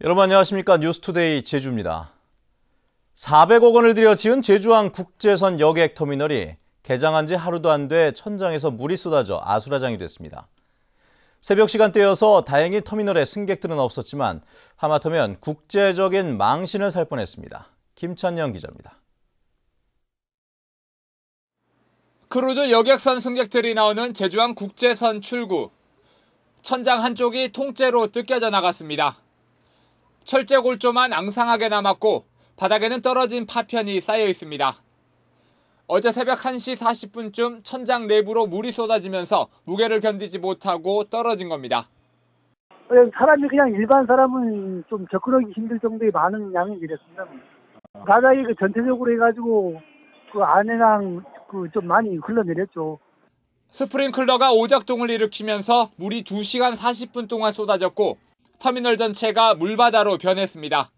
여러분 안녕하십니까? 뉴스투데이 제주입니다. 400억 원을 들여 지은 제주항 국제선 여객터미널이 개장한 지 하루도 안 돼 천장에서 물이 쏟아져 아수라장이 됐습니다. 새벽 시간대여서 다행히 터미널에 승객들은 없었지만 하마터면 국제적인 망신을 살 뻔했습니다. 김찬영 기자입니다. 크루즈 여객선 승객들이 나오는 제주항 국제선 출구. 천장 한쪽이 통째로 뜯겨져 나갔습니다. 철제 골조만 앙상하게 남았고 바닥에는 떨어진 파편이 쌓여 있습니다. 어제 새벽 1시 40분쯤 천장 내부로 물이 쏟아지면서 무게를 견디지 못하고 떨어진 겁니다. 사람이 그냥 일반 사람은 좀 접근하기 힘들 정도의 많은 양이 이랬습니다. 바닥이 전체적으로 해가지고 그 안에랑 좀 많이 흘러내렸죠. 스프링클러가 오작동을 일으키면서 물이 2시간 40분 동안 쏟아졌고 터미널 전체가 물바다로 변했습니다.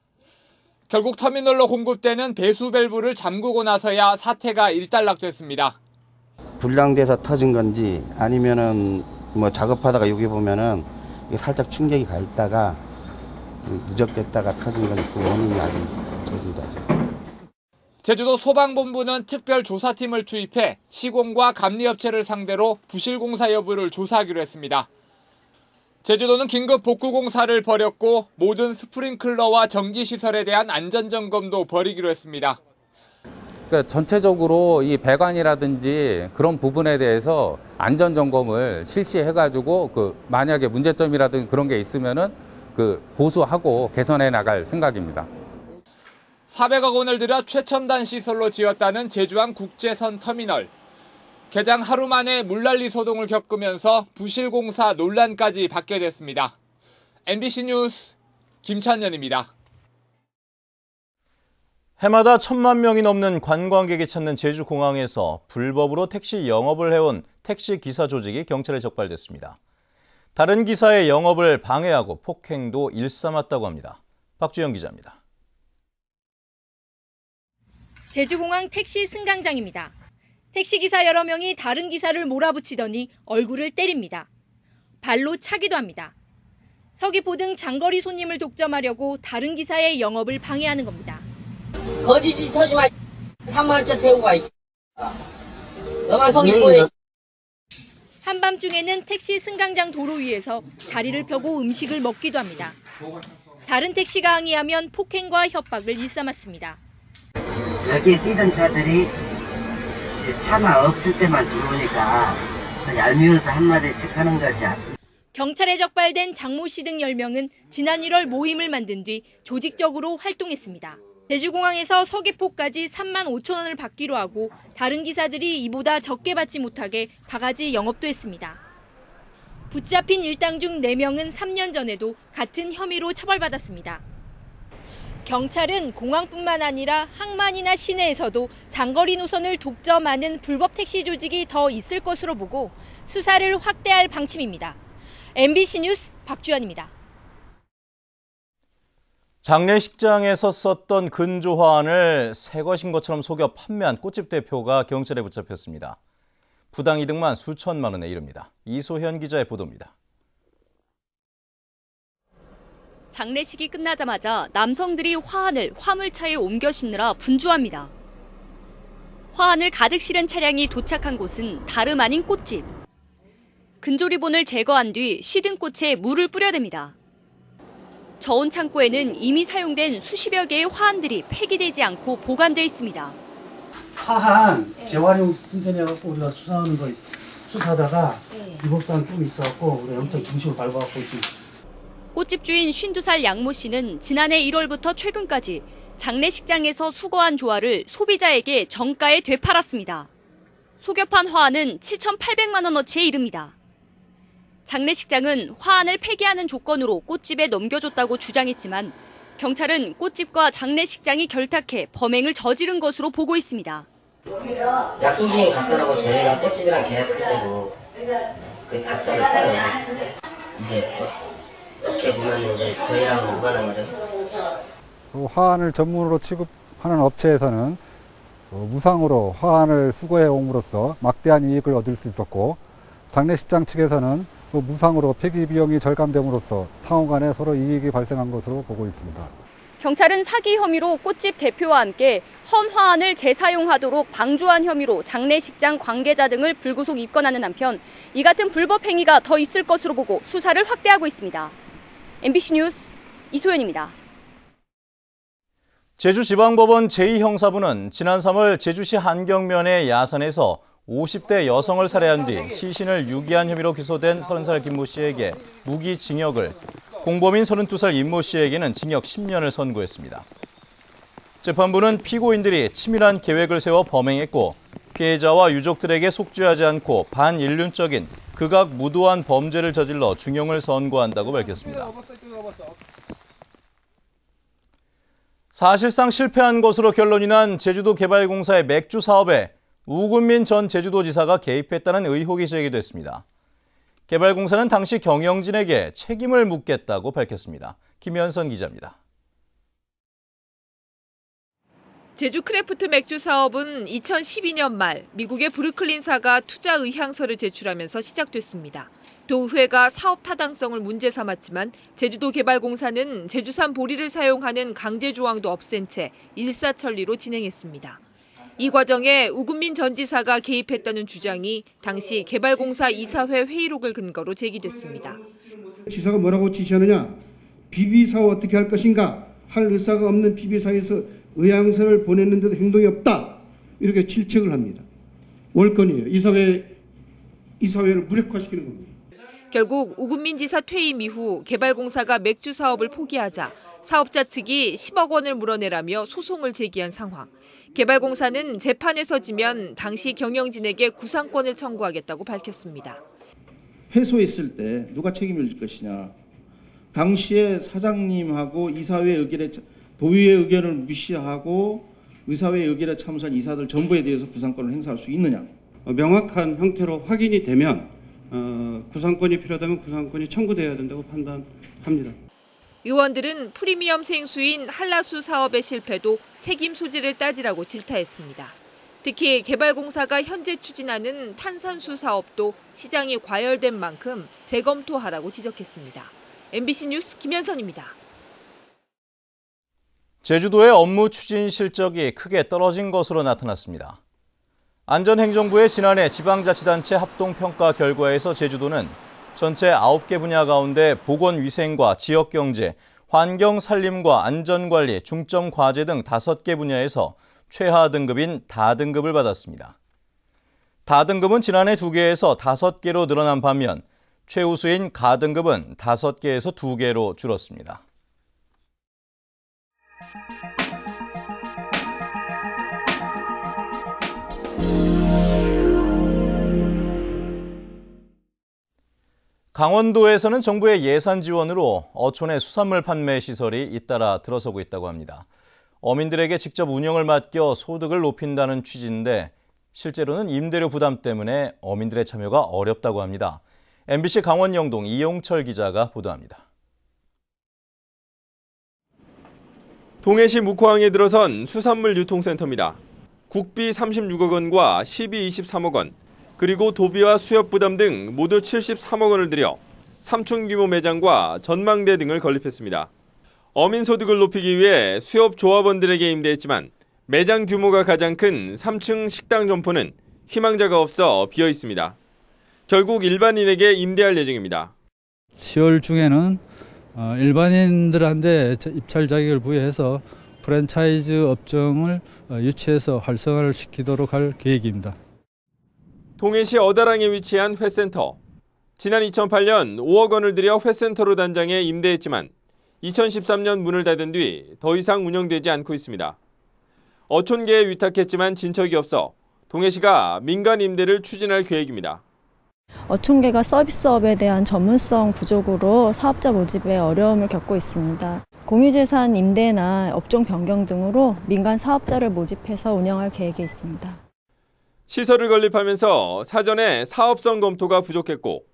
결국 터미널로 공급되는 배수 밸브를 잠그고 나서야 사태가 일단락됐습니다. 불량돼서 터진 건지 아니면은 작업하다가 여기 보면은 살짝 충격이 가 있다가 누적됐다가 터진 건지 그 원인이 아직 제기되죠. 제주도 소방본부는 특별조사팀을 투입해 시공과 감리업체를 상대로 부실공사 여부를 조사하기로 했습니다. 제주도는 긴급 복구공사를 벌였고 모든 스프링클러와 전기시설에 대한 안전점검도 벌이기로 했습니다. 그러니까 전체적으로 이 배관이라든지 그런 부분에 대해서 안전점검을 실시해가지고 만약에 문제점이라든지 그런 게 있으면은 보수하고 개선해 나갈 생각입니다. 400억 원을 들여 최첨단 시설로 지었다는 제주항 국제선 터미널. 개장 하루 만에 물난리 소동을 겪으면서 부실공사 논란까지 받게 됐습니다. MBC 뉴스 김찬현입니다. 해마다 1,000만 명이 넘는 관광객이 찾는 제주공항에서 불법으로 택시 영업을 해온 택시 기사 조직이 경찰에 적발됐습니다. 다른 기사의 영업을 방해하고 폭행도 일삼았다고 합니다. 박주영 기자입니다. 제주공항 택시 승강장입니다. 택시기사 여러 명이 다른 기사를 몰아붙이더니 얼굴을 때립니다. 발로 차기도 합니다. 서귀포 등 장거리 손님을 독점하려고 다른 기사의 영업을 방해하는 겁니다. 거짓짓 하지 마. 3만 원짜리 태우고 가. 너만 서귀포에. 한밤중에는 택시 승강장 도로 위에서 자리를 펴고 음식을 먹기도 합니다. 다른 택시가 항의하면 폭행과 협박을 일삼았습니다. 여기에 뛰던 차들이 차가 없을 때만 들어오니까 얄미워서 한마디씩 하는 거지. 경찰에 적발된 장모 씨 등 10명은 지난 1월 모임을 만든 뒤 조직적으로 활동했습니다. 제주공항에서 서귀포까지 3만 5천 원을 받기로 하고 다른 기사들이 이보다 적게 받지 못하게 바가지 영업도 했습니다. 붙잡힌 일당 중 4명은 3년 전에도 같은 혐의로 처벌받았습니다. 경찰은 공항뿐만 아니라 항만이나 시내에서도 장거리 노선을 독점하는 불법 택시 조직이 더 있을 것으로 보고 수사를 확대할 방침입니다. MBC 뉴스 박주연입니다. 장례식장에서 썼던 근조화환을 새 것인 것처럼 속여 판매한 꽃집 대표가 경찰에 붙잡혔습니다. 부당 이득만 수천만 원에 이릅니다. 이소현 기자의 보도입니다. 장례식이 끝나자마자 남성들이 화환을 화물차에 옮겨 싣느라 분주합니다. 화환을 가득 실은 차량이 도착한 곳은 다름 아닌 꽃집. 근조리본을 제거한 뒤 시든 꽃에 물을 뿌려댑니다. 저온 창고에는 이미 사용된 수십여 개의 화환들이 폐기되지 않고 보관돼 있습니다. 화환 재활용 생산해갖고 우리가 수사하는 거 수사하다가 이복상 좀 있어갖고 우리 엄청 중심을 밟아갖고 지금. 꽃집 주인 52살 양모 씨는 지난해 1월부터 최근까지 장례식장에서 수거한 조화를 소비자에게 정가에 되팔았습니다. 속여판 화환은 7,800만 원어치에 이릅니다. 장례식장은 화환을 폐기하는 조건으로 꽃집에 넘겨줬다고 주장했지만 경찰은 꽃집과 장례식장이 결탁해 범행을 저지른 것으로 보고 있습니다. 약속 중인 각서라고 저희가 꽃집이랑 계약할 때도 그 각서를 써요. 이제 어떻게 보면 이제 저희랑 무관한 거죠. 화환을 전문으로 취급하는 업체에서는 무상으로 화환을 수거해 옴으로써 막대한 이익을 얻을 수 있었고 장례식장 측에서는 또 무상으로 폐기 비용이 절감됨으로써 상호 간에 서로 이익이 발생한 것으로 보고 있습니다. 경찰은 사기 혐의로 꽃집 대표와 함께 헌화안을 재사용하도록 방조한 혐의로 장례식장 관계자 등을 불구속 입건하는 한편 이 같은 불법 행위가 더 있을 것으로 보고 수사를 확대하고 있습니다. MBC 뉴스 이소연입니다. 제주지방법원 제2형사부는 지난 3월 제주시 한경면의 야산에서 50대 여성을 살해한 뒤 시신을 유기한 혐의로 기소된 30살 김모 씨에게 무기징역을, 공범인 32살 임모 씨에게는 징역 10년을 선고했습니다. 재판부는 피고인들이 치밀한 계획을 세워 범행했고 피해자와 유족들에게 속죄하지 않고 반인륜적인 극악무도한 범죄를 저질러 중형을 선고한다고 밝혔습니다. 사실상 실패한 것으로 결론이 난 제주도 개발공사의 맥주 사업에 우금민 전 제주도지사가 개입했다는 의혹이 제기됐습니다. 개발공사는 당시 경영진에게 책임을 묻겠다고 밝혔습니다. 김현선 기자입니다. 제주 크래프트 맥주 사업은 2012년 말 미국의 브루클린사가 투자 의향서를 제출하면서 시작됐습니다. 도의회가 사업 타당성을 문제 삼았지만 제주도 개발공사는 제주산 보리를 사용하는 강제 조항도 없앤 채 일사천리로 진행했습니다. 이 과정에 우금민 전 지사가 개입했다는 주장이 당시 개발공사 이사회 회의록을 근거로 제기됐습니다. 지사가 뭐라고 지시하느냐? 비비사업 어떻게 할 것인가? 할 의사가 없는 비비사에서 의향서를 보냈는데도 행동이 없다. 이렇게 질책을 합니다. 월권이에요. 이사회를 무력화시키는 겁니다. 결국 우금민 지사 퇴임 이후 개발공사가 맥주 사업을 포기하자 사업자 측이 10억 원을 물어내라며 소송을 제기한 상황. 개발공사는 재판에서 지면 당시 경영진에게 구상권을 청구하겠다고 밝혔습니다. 패소했을 때 누가 책임을 질 것이냐. 당시에 사장님하고 이사회 의결에 도의회 의견을 무시하고 의사회 의결에 참석한 이사들 전부에 대해서 구상권을 행사할 수 있느냐. 명확한 형태로 확인이 되면 구상권이 필요하다면 구상권이 청구돼야 된다고 판단합니다. 의원들은 프리미엄 생수인 한라수 사업의 실패도 책임 소재를 따지라고 질타했습니다. 특히 개발공사가 현재 추진하는 탄산수 사업도 시장이 과열된 만큼 재검토하라고 지적했습니다. MBC 뉴스 김현선입니다. 제주도의 업무 추진 실적이 크게 떨어진 것으로 나타났습니다. 안전행정부의 지난해 지방자치단체 합동평가 결과에서 제주도는 전체 9개 분야 가운데 보건위생과 지역경제, 환경산림과 안전관리, 중점과제 등 5개 분야에서 최하 등급인 다등급을 받았습니다. 다등급은 지난해 2개에서 5개로 늘어난 반면 최우수인 가등급은 5개에서 2개로 줄었습니다. 강원도에서는 정부의 예산 지원으로 어촌의 수산물 판매 시설이 잇따라 들어서고 있다고 합니다. 어민들에게 직접 운영을 맡겨 소득을 높인다는 취지인데 실제로는 임대료 부담 때문에 어민들의 참여가 어렵다고 합니다. MBC 강원 영동 이용철 기자가 보도합니다. 동해시 묵호항에 들어선 수산물 유통센터입니다. 국비 36억 원과 시비 23억 원, 그리고 도비와 수협 부담 등 모두 73억 원을 들여 3층 규모 매장과 전망대 등을 건립했습니다. 어민 소득을 높이기 위해 수협 조합원들에게 임대했지만 매장 규모가 가장 큰 3층 식당 점포는 희망자가 없어 비어 있습니다. 결국 일반인에게 임대할 예정입니다. 10월 중에는 일반인들한테 입찰 자격을 부여해서 프랜차이즈 업종을 유치해서 활성화를 시키도록 할 계획입니다. 동해시 어다랑에 위치한 회센터. 지난 2008년 5억 원을 들여 회센터로 단장해 임대했지만 2013년 문을 닫은 뒤 더 이상 운영되지 않고 있습니다. 어촌계에 위탁했지만 진척이 없어 동해시가 민간 임대를 추진할 계획입니다. 어촌계가 서비스업에 대한 전문성 부족으로 사업자 모집에 어려움을 겪고 있습니다. 공유재산 임대나 업종 변경 등으로 민간 사업자를 모집해서 운영할 계획이 있습니다. 시설을 건립하면서 사전에 사업성 검토가 부족했고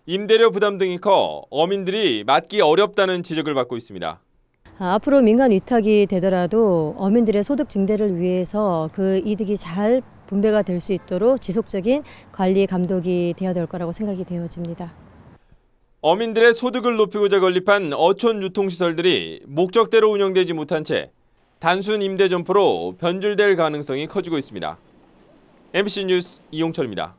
임대료 부담 등이 커 어민들이 맡기 어렵다는 지적을 받고 있습니다. 앞으로 민간 위탁이 되더라도 어민들의 소득 증대를 위해서 그 이득이 잘 분배가 될 수 있도록 지속적인 관리 감독이 되어야 될 거라고 생각이 되어집니다. 어민들의 소득을 높이고자 건립한 어촌 유통시설들이 목적대로 운영되지 못한 채 단순 임대 점포로 변질될 가능성이 커지고 있습니다. MBC 뉴스 이용철입니다.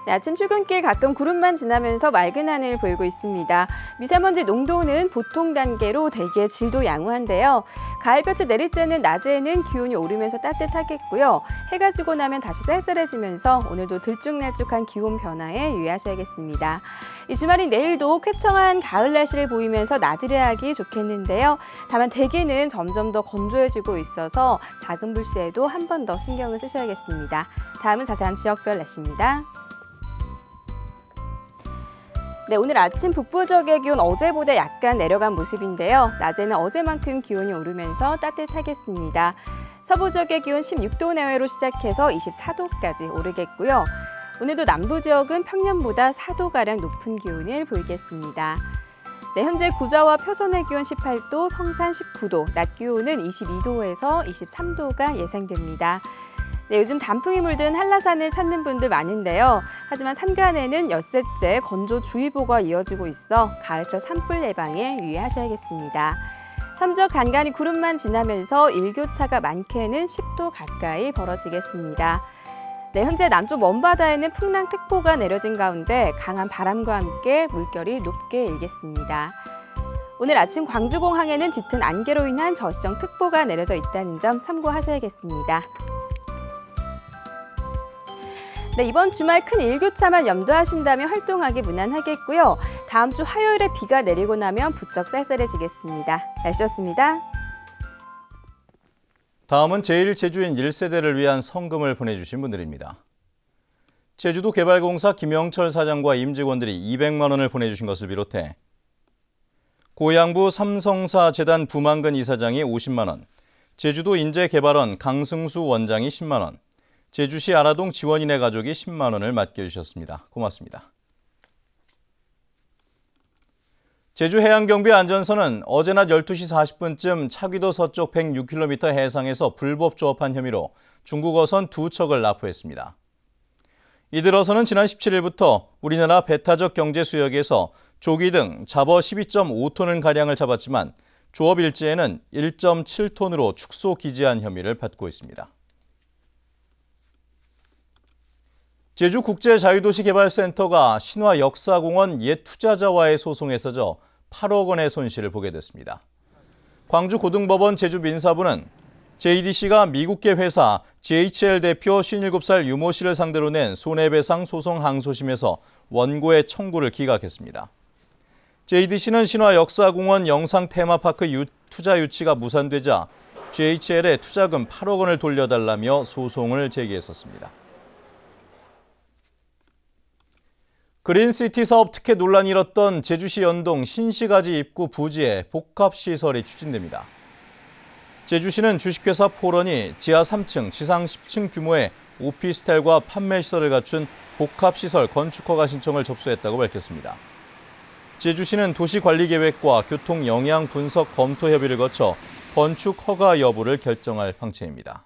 네, 아침 출근길 가끔 구름만 지나면서 맑은 하늘 보이고 있습니다. 미세먼지 농도는 보통 단계로 대기의 질도 양호한데요. 가을볕이 내리쬐는 낮에는 기온이 오르면서 따뜻하겠고요. 해가 지고 나면 다시 쌀쌀해지면서 오늘도 들쭉날쭉한 기온 변화에 유의하셔야겠습니다. 이 주말인 내일도 쾌청한 가을 날씨를 보이면서 나들이하기 좋겠는데요. 다만 대기는 점점 더 건조해지고 있어서 작은 불씨에도 한 번 더 신경을 쓰셔야겠습니다. 다음은 자세한 지역별 날씨입니다. 네, 오늘 아침 북부 지역의 기온 어제보다 약간 내려간 모습인데요. 낮에는 어제만큼 기온이 오르면서 따뜻하겠습니다. 서부 지역의 기온 16도 내외로 시작해서 24도까지 오르겠고요. 오늘도 남부 지역은 평년보다 4도가량 높은 기온을 보이겠습니다. 네, 현재 구좌와 표선의 기온 18도, 성산 19도, 낮 기온은 22도에서 23도가 예상됩니다. 네, 요즘 단풍이 물든 한라산을 찾는 분들 많은데요. 하지만 산간에는 엿새째 건조주의보가 이어지고 있어 가을철 산불 예방에 유의하셔야겠습니다. 삼적 간간히 구름만 지나면서 일교차가 많게는 10도 가까이 벌어지겠습니다. 네, 현재 남쪽 먼바다에는 풍랑특보가 내려진 가운데 강한 바람과 함께 물결이 높게 일겠습니다. 오늘 아침 광주공항에는 짙은 안개로 인한 저시정 특보가 내려져 있다는 점 참고하셔야겠습니다. 네, 이번 주말 큰 일교차만 염두하신다면 활동하기 무난하겠고요. 다음 주 화요일에 비가 내리고 나면 부쩍 쌀쌀해지겠습니다. 날씨였습니다. 다음은 제1제주인 1세대를 위한 성금을 보내주신 분들입니다. 제주도 개발공사 김영철 사장과 임직원들이 200만 원을 보내주신 것을 비롯해 고양부 삼성사 재단 부만근 이사장이 50만 원, 제주도 인재개발원 강승수 원장이 10만 원, 제주시 아라동 지원인의 가족이 10만 원을 맡겨주셨습니다. 고맙습니다. 제주해양경비안전서는 어제 낮 12시 40분쯤 차귀도 서쪽 106km 해상에서 불법 조업한 혐의로 중국 어선 2척을 납포했습니다. 이들 어선은 지난 17일부터 우리나라 배타적 경제수역에서 조기 등 잡어 12.5톤가량을 잡았지만 조업 일지에는 1.7톤으로 축소 기재한 혐의를 받고 있습니다. 제주국제자유도시개발센터가 신화역사공원 옛 투자자와의 소송에서 져 8억 원의 손실을 보게 됐습니다. 광주고등법원 제주민사부는 JDC가 미국계 회사 GHL 대표 57살 유모 씨를 상대로 낸 손해배상 소송 항소심에서 원고의 청구를 기각했습니다. JDC는 신화역사공원 영상테마파크 투자 유치가 무산되자 GHL에 투자금 8억 원을 돌려달라며 소송을 제기했었습니다. 그린시티 사업 특혜 논란이 일었던 제주시 연동 신시가지 입구 부지에 복합시설이 추진됩니다. 제주시는 주식회사 포런이 지하 3층, 지상 10층 규모의 오피스텔과 판매시설을 갖춘 복합시설 건축허가 신청을 접수했다고 밝혔습니다. 제주시는 도시관리계획과 교통영향분석 검토 협의를 거쳐 건축허가 여부를 결정할 방침입니다.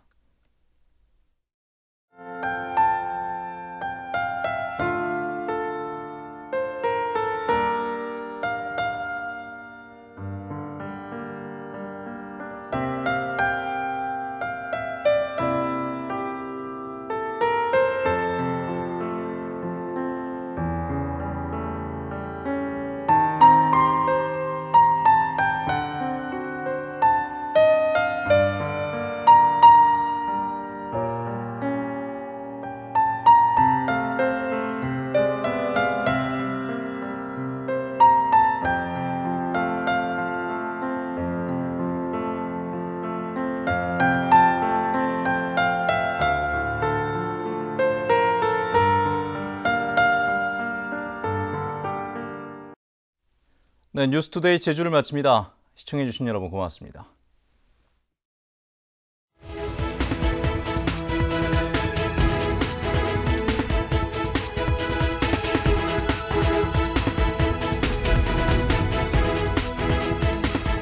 네, 뉴스투데이 제주를 마칩니다. 시청해주신 여러분 고맙습니다.